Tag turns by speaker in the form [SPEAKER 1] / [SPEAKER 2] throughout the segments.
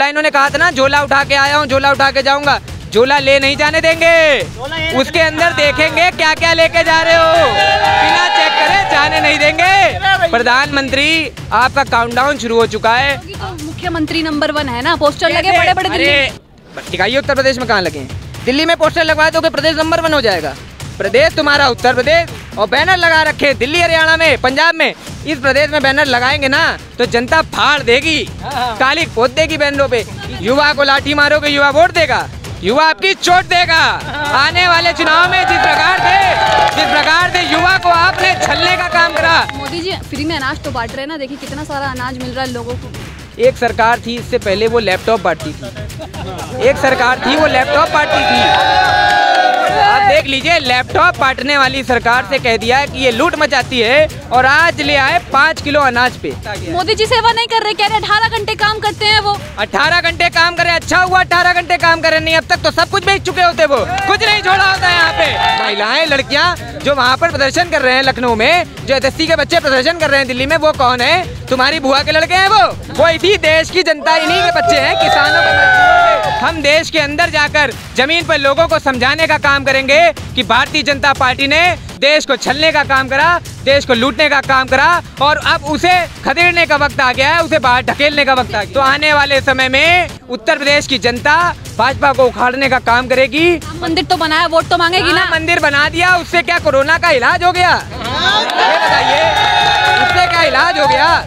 [SPEAKER 1] इन्होंने कहा था ना, झोला उठा के आया हूँ, झोला उठा के जाऊंगा। झोला ले नहीं जाने देंगे, उसके अंदर देखेंगे क्या क्या लेके जा रहे हो, बिना चेक करे जाने नहीं देंगे। प्रधानमंत्री आपका काउंटडाउन शुरू हो चुका है।
[SPEAKER 2] तो मुख्यमंत्री नंबर 1 है ना, पोस्टर लगे बड़े बड़े।
[SPEAKER 1] दिखाइए उत्तर प्रदेश में कहाँ लगे हैं? दिल्ली में पोस्टर लगवा दो कि प्रदेश नंबर 1 हो जाएगा। प्रदेश तुम्हारा उत्तर प्रदेश, और बैनर लगा रखे दिल्ली, हरियाणा में, पंजाब में। इस प्रदेश में बैनर लगाएंगे ना तो जनता फाड़ देगी, काली पोत देगी बैनरों पे। युवा को लाठी मारोगे, युवा वोट देगा, युवा आपकी चोट देगा। आने वाले चुनाव में जिस प्रकार से युवा को आपने छलने का काम करा।
[SPEAKER 2] मोदी जी फ्री में अनाज तो बांट रहे हैं ना, देखिए कितना सारा अनाज मिल रहा है लोगों को।
[SPEAKER 1] एक सरकार थी इससे पहले, वो लैपटॉप बांटती थी। एक सरकार थी वो लैपटॉप बांटती थी। आप देख लीजिए, लैपटॉप बांटने वाली सरकार से कह दिया है कि ये लूट मचाती है, और आज ले आए 5 किलो अनाज पे।
[SPEAKER 2] मोदी जी सेवा नहीं कर रहे, कह रहे 18 घंटे काम करते हैं वो।
[SPEAKER 1] 18 घंटे काम करे, अच्छा हुआ 18 घंटे काम करे। नहीं, अब तक तो सब कुछ बेच चुके होते, वो कुछ नहीं छोड़ा होता है यहाँ पे। महिलाएं, लड़कियाँ जो वहाँ पर प्रदर्शन कर रहे हैं लखनऊ में, जो एसएससी के बच्चे प्रदर्शन कर रहे हैं दिल्ली में, वो कौन है? तुम्हारी बुआ के लड़के हैं वो इसी देश की जनता, इन्हीं के बच्चे हैं, किसानों के बच्चे। हम देश के अंदर जाकर जमीन पर लोगों को समझाने का काम करेंगे कि भारतीय जनता पार्टी ने देश को छलने का काम करा, देश को लूटने का काम करा, और अब उसे खदेड़ने का वक्त आ गया है, उसे बाहर ढकेलने का वक्त आ गया। तो आने वाले समय में उत्तर प्रदेश की जनता भाजपा को उखाड़ने का काम करेगी।
[SPEAKER 2] मंदिर तो बनाया, वोट तो मांगेगी ना।
[SPEAKER 1] मंदिर बना दिया, उससे क्या कोरोना का इलाज हो गया? ये बताइए, उससे क्या इलाज हो गया?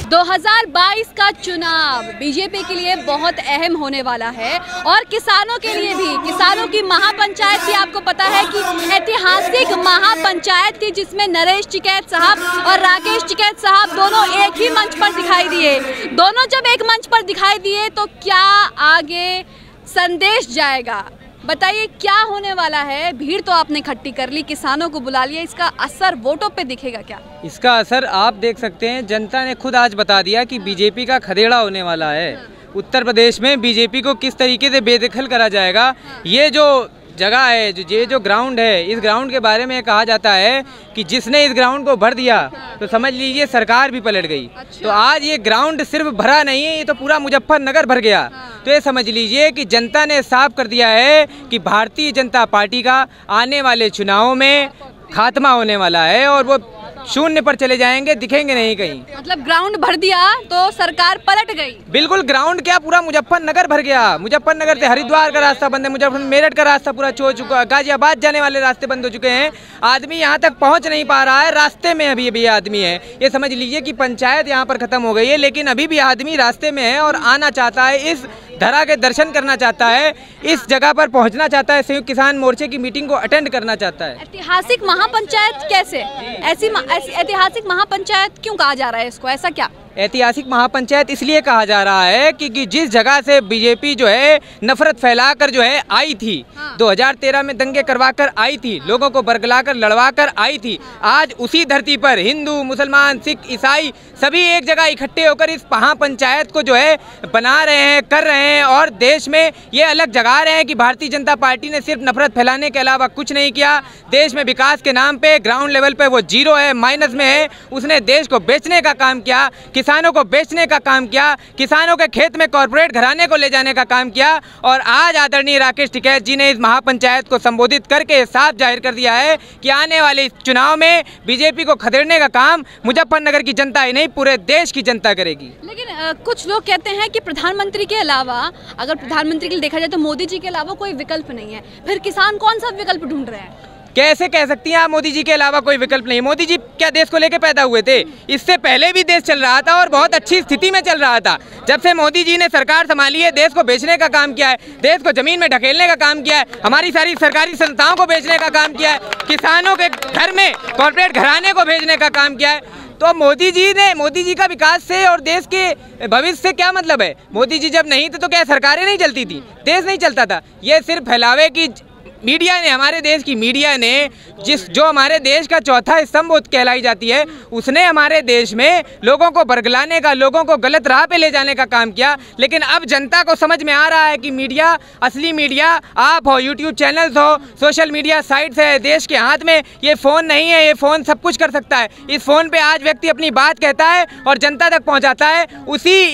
[SPEAKER 2] 2022 का चुनाव बीजेपी के लिए बहुत अहम होने वाला है, और किसानों के लिए भी। किसानों की महापंचायत थी, आपको पता है कि ऐतिहासिक महापंचायत थी, जिसमें नरेश टिकैत साहब और राकेश टिकैत साहब दोनों एक ही मंच पर दिखाई दिए। दोनों जब एक मंच पर दिखाई दिए तो क्या आगे संदेश जाएगा? बताइए क्या होने वाला है। भीड़ तो आपने इकट्ठी कर ली, किसानों को बुला लिया, इसका असर वोटों पे दिखेगा क्या? इसका असर आप देख सकते हैं, जनता ने खुद आज बता दिया कि बीजेपी का खदेड़ा होने वाला है। उत्तर प्रदेश में बीजेपी को किस तरीके से बेदखल करा जाएगा। ये जो जगह है, ये जो ग्राउंड है, इस ग्राउंड के बारे में कहा जाता है कि जिसने इस ग्राउंड को भर दिया तो समझ लीजिए सरकार भी पलट गई। तो आज ये ग्राउंड सिर्फ भरा नहीं है, ये तो पूरा मुजफ्फरनगर भर गया। तो ये समझ लीजिए कि जनता ने साफ कर दिया है कि भारतीय जनता पार्टी का आने वाले चुनावों में खात्मा होने वाला है, और वो शून्य पर चले जाएंगे, दिखेंगे नहीं कहीं। मतलब ग्राउंड भर दिया तो सरकार पलट गई। बिल्कुल, ग्राउंड क्या, पूरा मुजफ्फरनगर भर गया। मुजफ्फरनगर से हरिद्वार का रास्ता बंद है, मुजफ्फरनगर मेरठ का रास्ता पूरा हो चुका है, गाजियाबाद जाने वाले रास्ते बंद हो चुके हैं। आदमी यहाँ तक पहुँच नहीं पा रहा है, रास्ते में अभी आदमी है। ये समझ लीजिए कि पंचायत यहाँ पर खत्म हो गई है, लेकिन अभी भी आदमी रास्ते में है और आना चाहता है, इस धरा के दर्शन करना चाहता है, इस जगह पर पहुंचना चाहता है, संयुक्त किसान मोर्चे की मीटिंग को अटेंड करना चाहता है। ऐतिहासिक महापंचायत कैसे? ऐसी ऐतिहासिक महापंचायत क्यों कहा जा रहा है इसको? ऐसा क्या? ऐतिहासिक महापंचायत इसलिए कहा जा रहा है कि जिस जगह से बीजेपी जो है नफरत फैलाकर जो है आई थी, 2013 में दंगे करवाकर आई थी, लोगों को बरगलाकर लड़वाकर आई थी, आज उसी धरती पर हिंदू, मुसलमान, सिख, ईसाई सभी एक जगह इकट्ठे होकर इस महापंचायत को जो है बना रहे हैं, कर रहे हैं, और देश में ये अलग जगा रहे हैं कि भारतीय जनता पार्टी ने सिर्फ नफरत फैलाने के अलावा कुछ नहीं किया। देश में विकास के नाम पे ग्राउंड लेवल पे वो जीरो है, माइनस में है। उसने देश को बेचने का काम किया, किसानों को बेचने का काम किया, किसानों के खेत में कॉर्पोरेट घराने को ले जाने का काम किया। और आज आदरणीय राकेश टिकैत जी ने इस महापंचायत को संबोधित करके साफ जाहिर कर दिया है कि आने वाले चुनाव में बीजेपी को खदेड़ने का काम मुजफ्फरनगर की जनता ही नहीं, पूरे देश की जनता करेगी। लेकिन कुछ लोग कहते हैं कि प्रधानमंत्री के अलावा, अगर प्रधानमंत्री के लिए देखा जाए तो मोदी जी के अलावा कोई विकल्प नहीं है, फिर किसान कौन सा विकल्प ढूंढ रहे हैं? कैसे कह सकती हैं आप मोदी जी के अलावा कोई विकल्प नहीं? मोदी जी क्या देश को लेकर पैदा हुए थे? इससे पहले भी देश चल रहा था और बहुत अच्छी स्थिति में चल रहा था। जब से मोदी जी ने सरकार संभाली है, देश को बेचने का काम किया है, देश को जमीन में ढकेलने का काम किया है, हमारी सारी सरकारी संस्थाओं को बेचने का काम किया है, किसानों के घर में कॉर्पोरेट घराने को भेजने का काम किया है। तो मोदी जी का विकास से और देश के भविष्य से क्या मतलब है? मोदी जी जब नहीं थे तो क्या सरकारें नहीं चलती थी, देश नहीं चलता था? ये सिर्फ फैलावे की
[SPEAKER 1] मीडिया ने, हमारे देश की मीडिया ने जो हमारे देश का चौथा स्तंभ कहलाई जाती है, उसने हमारे देश में लोगों को बरगलाने का, लोगों को गलत राह पे ले जाने का काम किया। लेकिन अब जनता को समझ में आ रहा है कि मीडिया, असली मीडिया आप हो, यूट्यूब चैनल्स हो, सोशल मीडिया साइट्स है। देश के हाथ में ये फ़ोन नहीं है, ये फ़ोन सब कुछ कर सकता है। इस फ़ोन पे आज व्यक्ति अपनी बात कहता है और जनता तक पहुंचाता है।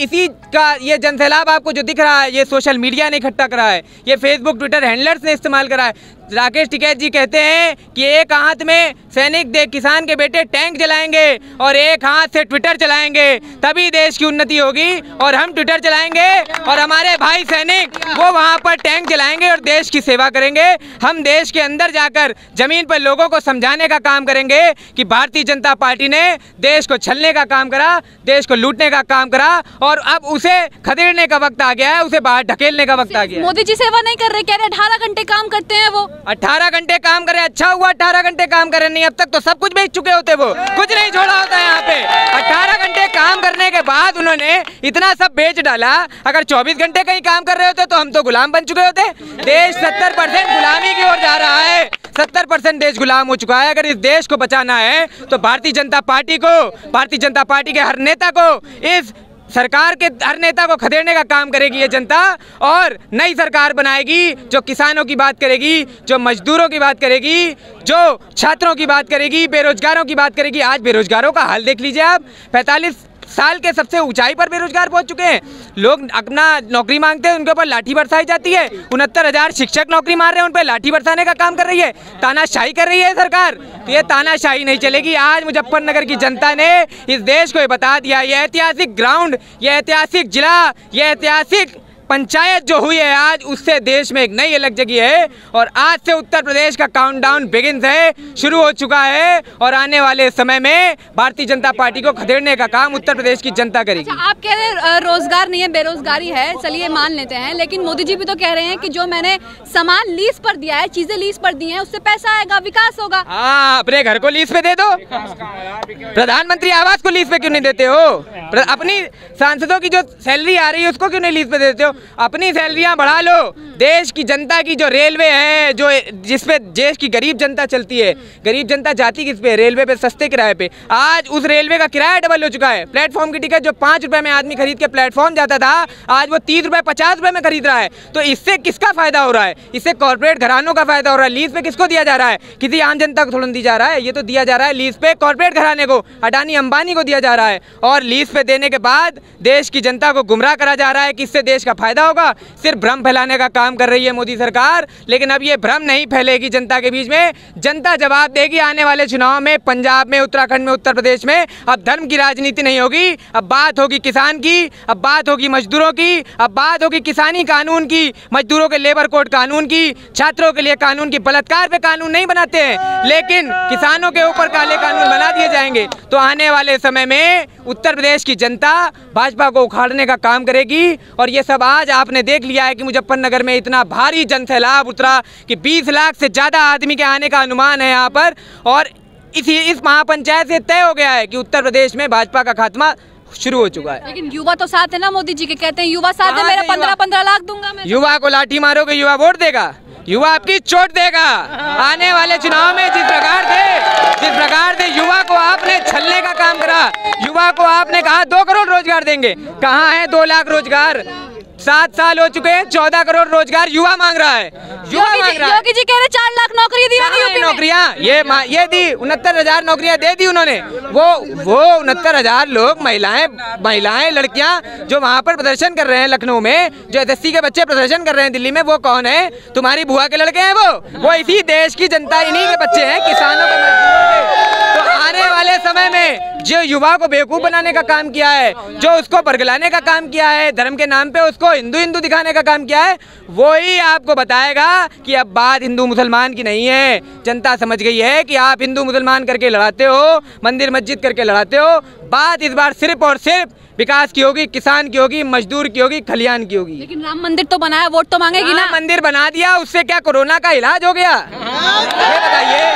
[SPEAKER 1] इसी का ये जनसैलाब आपको जो दिख रहा है, ये सोशल मीडिया ने इकट्ठा करा है, ये फेसबुक ट्विटर हैंडलर्स ने इस्तेमाल करा है। राकेश टिकैत जी कहते हैं कि एक हाथ में सैनिक किसान के बेटे टैंक चलाएंगे और एक हाथ से ट्विटर चलाएंगे, तभी देश की उन्नति होगी। और हम ट्विटर चलाएंगे और हमारे भाई सैनिक वो वहाँ पर टैंक चलाएंगे और देश की सेवा करेंगे। हम देश के अंदर जाकर जमीन पर लोगों को समझाने का काम करेंगे कि भारतीय जनता पार्टी ने देश को छलने का काम करा, देश को लूटने का काम करा और अब उसे खदेड़ने का वक्त आ गया है, उसे बाहर ढकेलने का वक्त आ गया है।
[SPEAKER 2] मोदी जी सेवा नहीं कर रहे, कह रहे 18 घंटे काम करते हैं वो।
[SPEAKER 1] 18 घंटे काम करे, अच्छा हुआ 18 घंटे काम करे, नहीं अब तक तो सब कुछ बेच चुके होते, वो कुछ नहीं छोड़ा होता यहाँ पे। 18 घंटे काम करने के बाद उन्होंने इतना सब बेच डाला। अगर 24 घंटे कहीं काम कर रहे होते तो हम तो गुलाम बन चुके होते। देश 70% गुलामी की ओर जा रहा है, 70% देश गुलाम हो चुका है। अगर इस देश को बचाना है तो भारतीय जनता पार्टी को, भारतीय जनता पार्टी के हर नेता को, इस सरकार के हर नेता को खदेड़ने का काम करेगी ये जनता और नई सरकार बनाएगी जो किसानों की बात करेगी, जो मजदूरों की बात करेगी, जो छात्रों की बात करेगी, बेरोजगारों की बात करेगी। आज बेरोजगारों का हाल देख लीजिए आप, 45 साल के सबसे ऊंचाई पर बेरोजगार पहुंच चुके हैं। लोग अपना नौकरी मांगते हैं, उनके ऊपर लाठी बरसाई जाती है। 69,000 शिक्षक नौकरी मार रहे हैं, उन पर लाठी बरसाने का काम कर रही है, तानाशाही कर रही है सरकार। तो ये तानाशाही नहीं चलेगी। आज मुजफ्फरनगर की जनता ने इस देश को ये बता दिया, ये ऐतिहासिक ग्राउंड, ये ऐतिहासिक जिला, ये ऐतिहासिक पंचायत जो हुई है आज, उससे देश में एक नई अलग जगी है। और आज से उत्तर प्रदेश का काउंटडाउन बिगिंस है, शुरू हो चुका है और आने वाले समय में भारतीय जनता पार्टी को खदेड़ने का काम उत्तर प्रदेश की जनता करेगी।
[SPEAKER 2] अच्छा, आप कह रहे हैं रोजगार नहीं है, बेरोजगारी है, चलिए मान लेते हैं, लेकिन मोदी जी भी तो कह रहे हैं कि जो मैंने सामान लीज पर दिया है, चीजें लीज पर दी हैं, उससे पैसा आएगा, विकास होगा।
[SPEAKER 1] हाँ, अपने घर को लीज पे दे दो। प्रधानमंत्री आवास को लीज पे क्यों नहीं देते हो? अपनी सांसदों की जो सैलरी आ रही है उसको क्यों नहीं लीज पे देते हो? अपनी सैलरियां बढ़ा लो। देश की जनता की जो रेलवे है, जो जिसपे देश की गरीब जनता चलती है, गरीब जनता जाती किस पे? रेलवे पे, सस्ते किराए पे। आज उस रेलवे का किराया डबल हो चुका है। प्लेटफॉर्म की टिकट जो 5 रुपए में आदमी खरीद के प्लेटफॉर्म जाता था, आज वो 30 रुपए 50 रुपए में खरीद रहा है। तो इससे किसका फायदा हो रहा है? इससे कॉर्पोरेट घरानों का फायदा हो रहा है। लीज पे किसको दिया जा रहा है? किसी आम जनता को थोड़ा दी जा रहा है, ये तो दिया जा रहा है लीज पे कॉर्पोरेट घराने को, अडानी अंबानी को दिया जा रहा है। और लीज पे देने के बाद देश की जनता को गुमराह करा जा रहा है कि इससे देश का फायदा होगा। सिर्फ भ्रम फैलाने का काम कर रही है मोदी सरकार। लेकिन अब ये भ्रम नहीं फैलेगी जनता के बीच में, जनता जवाब देगी आने वाले चुनाव में। पंजाब में, उत्तराखंड में, उत्तर प्रदेश में अब धर्म की राजनीति नहीं होगी, अब बात होगी किसान की, अब बात होगी मजदूरों की, अब बात होगी किसानी कानून की, मजदूरों के लेबर कोड कानून की, छात्रों के लिए कानून की। बलात्कार पे कानून नहीं बनाते हैं, लेकिन किसानों के ऊपर काले कानून बना दिए जाएंगे। तो आने वाले समय में उत्तर प्रदेश की जनता भाजपा को उखाड़ने का काम करेगी। और ये सब आज आपने देख लिया है कि मुजफ्फरनगर में इतना भारी जनसैलाब उतरा कि 20 लाख से ज़्यादा आदमी के आने का अनुमान है यहाँ पर। और इस महापंचायत से तय हो गया है कि उत्तर प्रदेश में भाजपा का खात्मा शुरू हो चुका है।
[SPEAKER 2] लेकिन युवा तो साथ है ना मोदी जी के, कहते हैं युवा साथ है, मेरे 15-15 लाख दूंगा मैं।
[SPEAKER 1] युवा को लाठी मारोगे, युवा वोट देगा? युवा आपकी चोट देगा। आने वाले चुनाव में जिस प्रकार से युवा को आपने छलने का काम करा, युवा को आपने कहा 2 करोड़ रोजगार देंगे, कहाँ है 2 लाख रोजगार? 7 साल हो चुके हैं, 14 करोड़ रोजगार युवा मांग रहा है। युवा मांग रहा है।
[SPEAKER 2] योगी जी कह रहे 4 लाख नौकरी दी होगी।
[SPEAKER 1] नौकरियां ये दी, 69,000 नौकरियां दे दी उन्होंने। वो 69,000 लोग, महिलाएं, लड़कियां जो वहाँ पर प्रदर्शन कर रहे हैं लखनऊ में, जो एसएससी के बच्चे प्रदर्शन कर रहे हैं दिल्ली में, वो कौन है? तुम्हारी बुआ के लड़के हैं वो इसी देश की जनता, इन्हीं के बच्चे हैं, किसानों के, मजदूरों के। तो आने वाले समय में जो युवा को बेवकूफ बनाने का काम किया है, जो उसको बरगलाने का काम किया है, धर्म के नाम पे उसको हिंदू दिखाने का काम किया है, वो ही आपको बताएगा कि अब बात हिंदू मुसलमान की नहीं है। जनता समझ गई है कि आप हिंदू मुसलमान करके लड़ाते हो, मंदिर मस्जिद करके लड़ाते हो। बात इस बार सिर्फ और सिर्फ विकास की होगी, किसान की होगी, मजदूर की होगी, खलियान की होगी।
[SPEAKER 2] लेकिन राम मंदिर तो बनाया, वोट तो मांगेगी ना।
[SPEAKER 1] मंदिर बना दिया, उससे क्या कोरोना का इलाज हो गया? ये बताइए,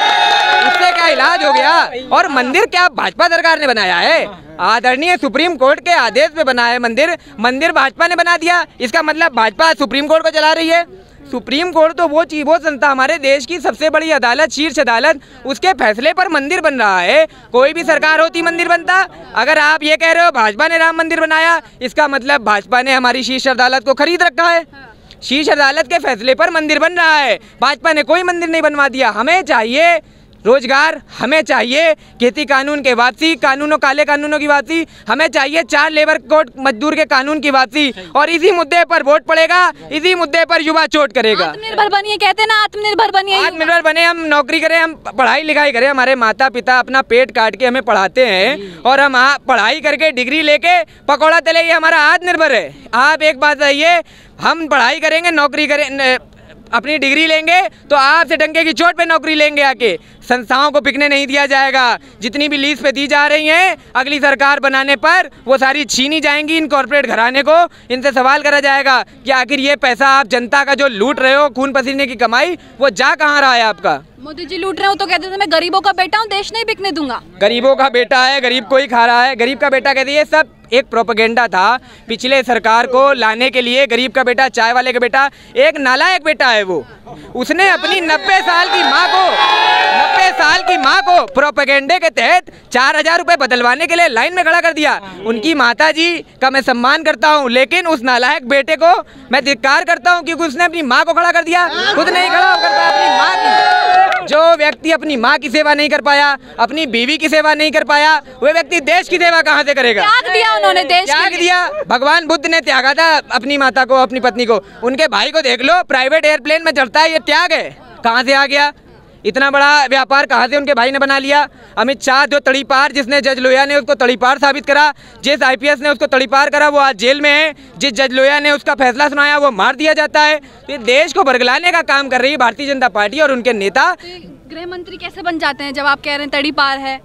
[SPEAKER 1] उससे क्या इलाज हो गया? और मंदिर क्या भाजपा सरकार ने बनाया है? आदरणीय सुप्रीम कोर्ट के आदेश पे बना है मंदिर भाजपा ने बना दिया। इसका मतलब भाजपा सुप्रीम कोर्ट को चला रही है। सुप्रीम कोर्ट तो वो संस्था, हमारे देश की सबसे बड़ी अदालत, शीर्ष अदालत, उसके फैसले पर मंदिर बन रहा है। कोई भी सरकार होती मंदिर बनता। अगर आप ये कह रहे हो भाजपा ने राम मंदिर बनाया, इसका मतलब भाजपा ने हमारी शीर्ष अदालत को खरीद रखा है। शीर्ष अदालत के फैसले पर मंदिर बन रहा है, भाजपा ने कोई मंदिर नहीं बनवा दिया। हमें चाहिए रोजगार, हमें चाहिए खेती कानून के वापसी, काले कानूनों की वापसी, हमें चाहिए 4 लेबर कोड मजदूर के कानून की वापसी, और इसी मुद्दे पर वोट पड़ेगा, इसी मुद्दे पर युवा चोट करेगा।
[SPEAKER 2] आत्मनिर्भर बनिए, कहते हैं ना, आत्मनिर्भर बनिए,
[SPEAKER 1] आत्मनिर्भर बने, हम नौकरी करें, हम पढ़ाई लिखाई करें। हमारे माता पिता अपना पेट काट के हमें पढ़ाते हैं, और हम पढ़ाई करके डिग्री लेके पकौड़ा तले, ये हमारा आत्मनिर्भर है। आप एक बात बताइए, हम पढ़ाई करेंगे, नौकरी करें, अपनी डिग्री लेंगे तो आपसे डंके की चोट पे नौकरी लेंगे आके। संस्थाओं को बिकने नहीं दिया जाएगा। जितनी भी लीज पे दी जा रही हैं, अगली सरकार बनाने पर वो सारी छीनी जाएंगी। इन कॉर्पोरेट घराने को, इनसे सवाल करा जाएगा कि आखिर ये पैसा आप जनता का जो लूट रहे हो, खून पसीने की कमाई, वो जा कहाँ रहा है आपका?
[SPEAKER 2] मोदी जी लूट रहे हो तो कहते थे मैं गरीबों का बेटा हूँ, देश नहीं बिकने दूंगा।
[SPEAKER 1] गरीबों का बेटा है, गरीब को ही खा रहा है। गरीब का बेटा कहते ये सब एक प्रोपेगेंडा था पिछले सरकार को लाने के लिए। गरीब का बेटा, चाय वाले का बेटा, एक नालायक बेटा है वो। उसने अपनी 90 साल की माँ को प्रोपेगेंडे के तहत 4000 रुपए बदलवाने के लिए लाइन में खड़ा कर दिया। उनकी माता जी का मैं सम्मान करता हूँ, लेकिन उस नालायक बेटे को मैं धिक्कार करता हूँ, क्योंकि उसने अपनी माँ को खड़ा कर दिया, खुद नहीं खड़ा करता अपनी माँ की। जो व्यक्ति अपनी माँ की सेवा नहीं कर पाया, अपनी बीवी की सेवा नहीं कर पाया, वो व्यक्ति देश की सेवा कहाँ से करेगा?
[SPEAKER 2] त्याग दिया उन्होंने, देश
[SPEAKER 1] त्याग दिया। भगवान बुद्ध ने त्यागा था अपनी माता को, अपनी पत्नी को। उनके भाई को देख लो, प्राइवेट एयरप्लेन में चढ़ता है, ये त्याग है? कहाँ से आ गया? इतना बड़ा व्यापार कहाँ से उनके भाई ने बना लिया? अमित शाह जो तड़ीपार, जिसने जज लोहिया ने उसको तड़ीपार साबित करा, जिस आईपीएस ने उसको तड़ीपार करा, वो आज जेल में है। जिस जज लोहिया ने उसका फैसला सुनाया, वो मार दिया जाता है। तो ये देश को बरगलाने का काम कर रही है भारतीय जनता पार्टी और उनके नेता।
[SPEAKER 2] गृह मंत्री कैसे बन जाते हैं जब आप कह रहे हैं तड़ीपार है?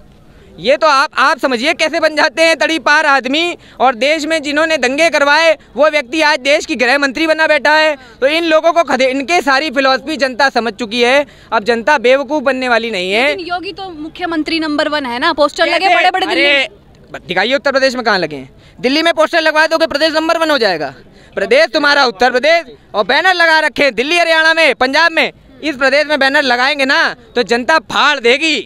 [SPEAKER 1] ये तो आप समझिए कैसे बन जाते हैं तड़ीपार आदमी। और देश में जिन्होंने दंगे करवाए, वो व्यक्ति आज देश की गृह मंत्री बना बैठा है। तो इन लोगों को इनके सारी फिलॉसफी जनता समझ चुकी है। अब जनता बेवकूफ़ बनने वाली नहीं है।
[SPEAKER 2] लेकिन योगी तो मुख्यमंत्री नंबर 1 है ना, पोस्टर लगे बड़े बड़े दिल्ली।
[SPEAKER 1] दिखाइए उत्तर प्रदेश में कहाँ लगे हैं? दिल्ली में पोस्टर लगवा दोगे प्रदेश नंबर 1 हो जाएगा? प्रदेश तुम्हारा उत्तर प्रदेश, और बैनर लगा रखे हैं दिल्ली, हरियाणा में, पंजाब में। इस प्रदेश में बैनर लगाएंगे ना तो जनता फाड़ देगी,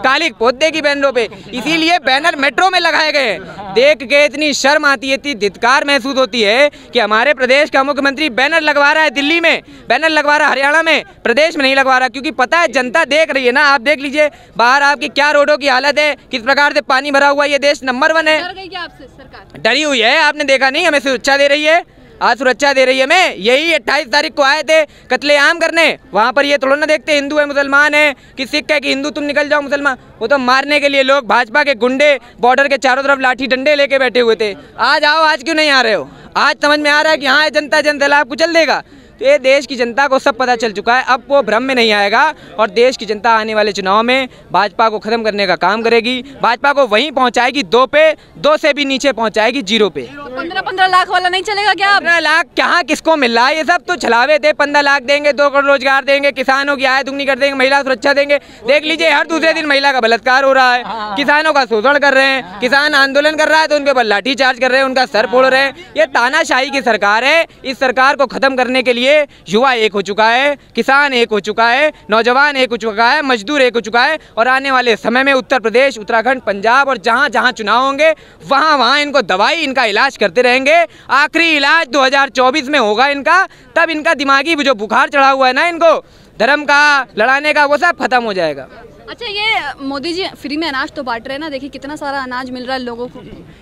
[SPEAKER 1] काली पोत देगी बैनरों पे। इसीलिए बैनर मेट्रो में लगाए गए। देख के इतनी शर्म आती है, इतनी धिक्कार महसूस होती है कि हमारे प्रदेश का मुख्यमंत्री बैनर लगवा रहा है दिल्ली में, बैनर लगवा रहा है हरियाणा में, प्रदेश में नहीं लगवा रहा। क्योंकि पता है जनता देख रही है ना। आप देख लीजिए बाहर आपकी क्या रोडों की हालत है, किस प्रकार से पानी भरा हुआ। ये देश नंबर 1 है।
[SPEAKER 2] डर गई क्या आपसे सरकार?
[SPEAKER 1] डरी हुई है, आपने देखा नहीं? हमें सुरक्षा दे रही है, आज सुरक्षा दे रही है। मैं यही 28 तारीख को आए थे कत्लेआम करने, वहाँ पर ये थोड़ा ना देखते हिंदू है मुसलमान है कि सिख है कि हिंदू तुम निकल जाओ मुसलमान। वो तो मारने के लिए लोग, भाजपा के गुंडे बॉर्डर के चारों तरफ लाठी डंडे लेके बैठे हुए थे। आज आओ, आज क्यों नहीं आ रहे हो? आज समझ में आ रहा है कि हाँ जनता जनता आपको चल देगा। तो ये देश की जनता को सब पता चल चुका है। अब वो भ्रम में नहीं आएगा और देश की जनता आने वाले चुनाव में भाजपा को खत्म करने का काम करेगी। भाजपा को वहीं पहुंचाएगी 2 पे, 2 से भी नीचे पहुंचाएगी 0 पे।
[SPEAKER 2] 15-15 लाख वाला नहीं चलेगा क्या?
[SPEAKER 1] 15 लाख कहाँ किसको मिल रहा है? ये सब तो छलावे थे। 15 लाख देंगे, 2 करोड़ रोजगार देंगे, किसानों की आय दुगनी कर देंगे, महिला सुरक्षा देंगे। देख लीजिए हर दूसरे दिन महिला का बलात्कार हो रहा है, किसानों का शोषण कर रहे हैं। किसान आंदोलन कर रहा है तो उनके ऊपर लाठी चार्ज कर रहे हैं, उनका सर फोड़ रहे हैं। ये तानाशाही की सरकार है। इस सरकार को खत्म करने के लिए युवा एक हो चुका है, किसान एक हो चुका है, नौजवान एक हो चुका है, मजदूर एक हो चुका है। और आने वाले समय में उत्तर प्रदेश, उत्तराखंड, पंजाब और जहाँ जहाँ चुनाव होंगे वहाँ इनको दवाई, इनका इलाज करते रहेंगे। आखिरी इलाज 2024 में होगा इनका। तब इनका दिमागी जो बुखार चढ़ा हुआ है ना इनको धर्म का, लड़ाने का, वो सब खत्म हो जाएगा।
[SPEAKER 2] अच्छा, ये मोदी जी फ्री में अनाज तो बांट रहे हैं ना, देखिए कितना सारा अनाज मिल रहा है लोगों को।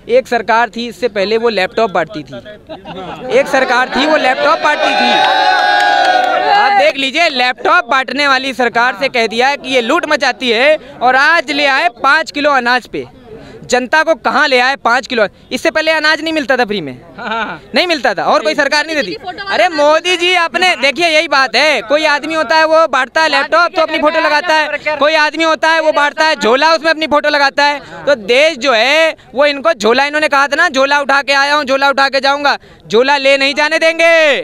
[SPEAKER 1] एक सरकार थी इससे पहले, वो लैपटॉप बांटती थी। एक सरकार थी वो लैपटॉप बांटती थी। आप देख लीजिए, लैपटॉप बांटने वाली सरकार से कह दिया कि ये लूट मचाती है, और आज ले आए 5 किलो अनाज पे। जनता को कहाँ ले आए 5 किलो? इससे पहले अनाज नहीं मिलता था फ्री में, नहीं मिलता था और कोई सरकार नहीं देती। अरे मोदी जी अपने देखिए, यही बात है। कोई आदमी होता है वो बांटता है लैपटॉप तो अपनी फोटो लगाता है, कोई आदमी होता है वो बांटता है झोला, उसमें अपनी फोटो लगाता है। तो देश जो है वो इनको झोला, इन्होंने कहा था ना झोला उठा के आया हूँ, झोला उठा के जाऊंगा। झोला ले नहीं जाने देंगे,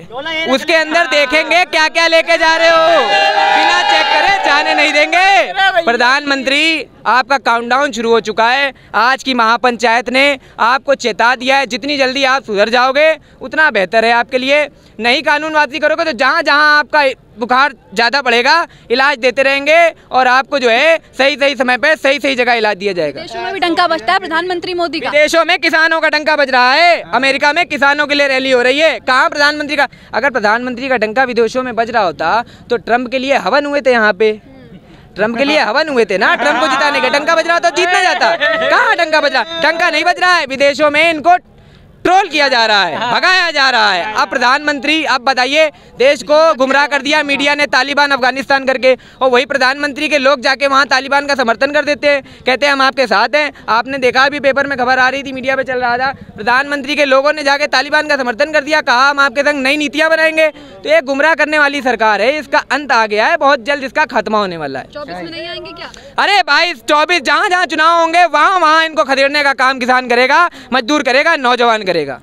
[SPEAKER 1] उसके अंदर देखेंगे क्या क्या लेके जा रहे हो, बिना चेक करे जाने नहीं देंगे। प्रधानमंत्री आपका काउंटडाउन शुरू हो चुका है। आज की महापंचायत ने आपको चेता दिया है, जितनी जल्दी आप सुधर जाओगे उतना बेहतर है आपके लिए। नहीं कानूनवादी करोगे तो जहाँ जहाँ आपका बुखार ज़्यादा बढ़ेगा इलाज देते रहेंगे और आपको जो है सही सही समय पे सही सही जगह इलाज दिया जाएगा।
[SPEAKER 2] विदेशों में भी डंका बजता है प्रधानमंत्री मोदी का।
[SPEAKER 1] विदेशों में किसानों का डंका बज रहा है, अमेरिका में किसानों के लिए रैली हो रही है, कहाँ प्रधानमंत्री का? अगर प्रधानमंत्री का डंका विदेशों में बज रहा होता तो ट्रम्प के लिए हवन हुए थे यहाँ पे, ट्रम्प के लिए हवन हुए थे ना, ट्रम्प को जिताने का। डंका बज रहा होता तो जीतना जाता। कहाँ डंका बज रहा? डंका नहीं बज रहा है, विदेशों में इनको ट्रोल किया जा रहा है, भगाया जा रहा है। अब प्रधानमंत्री, अब बताइए, देश को गुमराह कर दिया मीडिया ने तालिबान अफगानिस्तान करके, और वही प्रधानमंत्री के लोग जाके वहाँ तालिबान का समर्थन कर देते हैं, कहते हैं हम आपके साथ हैं। आपने देखा अभी पेपर में खबर आ रही थी, मीडिया पे चल रहा था, प्रधानमंत्री के लोगों ने जाके तालिबान का समर्थन कर दिया, कहा हम आपके संग नई नीतियाँ बनाएंगे। तो ये गुमराह करने वाली सरकार है, इसका अंत आ गया है, बहुत जल्द इसका खात्मा होने वाला है।
[SPEAKER 2] 24 में नहीं आएंगे क्या?
[SPEAKER 1] अरे भाई 24 जहाँ जहाँ चुनाव होंगे वहाँ वहाँ इनको खदेड़ने का काम किसान करेगा, मजदूर करेगा, नौजवान करेगा।